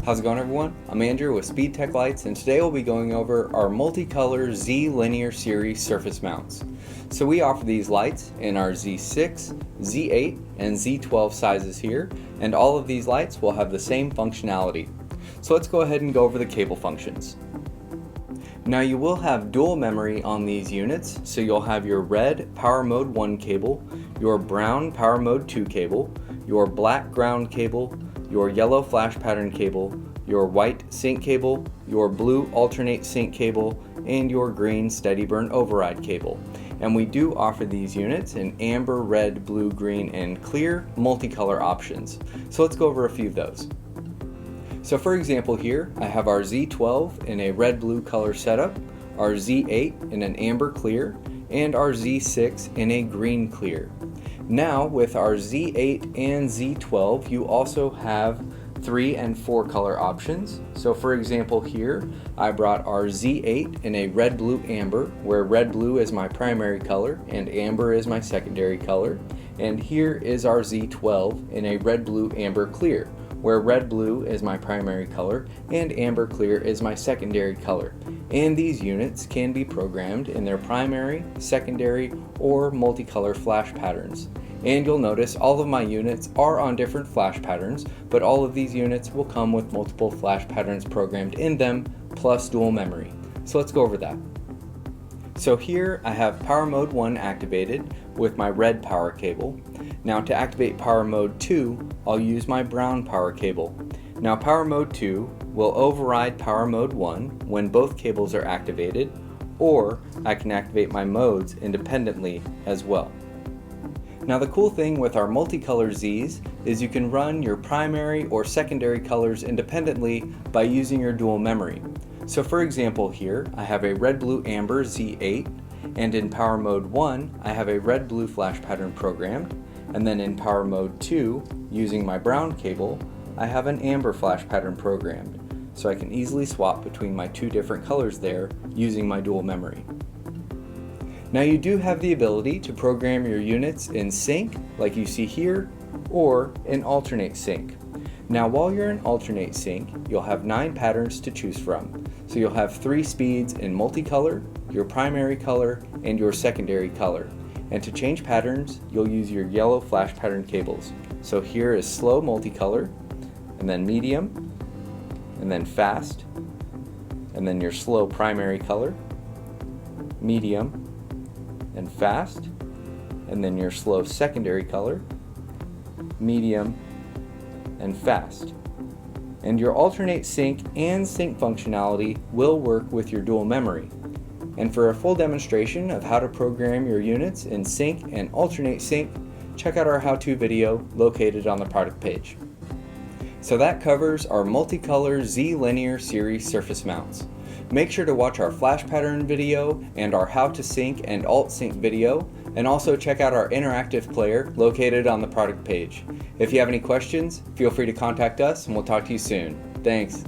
How's it going, everyone? I'm Andrew with SpeedTech Lights, and today we'll be going over our MultiColor Z Linear Series surface mounts. So we offer these lights in our Z6, Z8, and Z12 sizes here, and all of these lights will have the same functionality. So let's go ahead and go over the cable functions. Now you will have dual memory on these units, so you'll have your red Power Mode 1 cable, your brown Power Mode 2 cable, your black ground cable, your yellow flash pattern cable, your white sync cable, your blue alternate sync cable, and your green steady burn override cable. And we do offer these units in amber, red, blue, green, and clear multicolor options. So let's go over a few of those. So for example here, I have our Z12 in a red-blue color setup, our Z8 in an amber clear, and our Z6 in a green clear. Now with our Z8 and Z12, you also have 3 and 4 color options. So for example here, I brought our Z8 in a red, blue, amber, where red, blue is my primary color and amber is my secondary color. And here is our Z12 in a red, blue, amber clear, where red, blue is my primary color and amber clear is my secondary color. And these units can be programmed in their primary, secondary, or multicolor flash patterns. And you'll notice all of my units are on different flash patterns, but all of these units will come with multiple flash patterns programmed in them, plus dual memory. So let's go over that. So here I have Power Mode 1 activated with my red power cable. Now to activate Power Mode 2, I'll use my brown power cable. Now Power Mode 2 will override Power Mode 1 when both cables are activated, or I can activate my modes independently as well. Now the cool thing with our multicolor Zs is you can run your primary or secondary colors independently by using your dual memory. So for example here, I have a red, blue, amber Z8, and in Power Mode 1, I have a red, blue flash pattern programmed, and then in Power Mode 2, using my brown cable, I have an amber flash pattern programmed, so I can easily swap between my two different colors there using my dual memory. Now you do have the ability to program your units in sync, like you see here, or in alternate sync. Now while you're in alternate sync, you'll have 9 patterns to choose from. So you'll have 3 speeds in multicolor, your primary color, and your secondary color. And to change patterns, you'll use your yellow flash pattern cables. So here is slow multicolor, and then medium, and then fast, and then your slow primary color, medium, and fast, and then your slow secondary color, medium, and fast. And your alternate sync and sync functionality will work with your dual memory. And for a full demonstration of how to program your units in sync and alternate sync, check out our how-to video located on the product page. So that covers our MultiColor Z Linear Series surface mounts. Make sure to watch our flash pattern video and our how to sync and alt sync video, and also check out our interactive player located on the product page. If you have any questions, feel free to contact us and we'll talk to you soon. Thanks.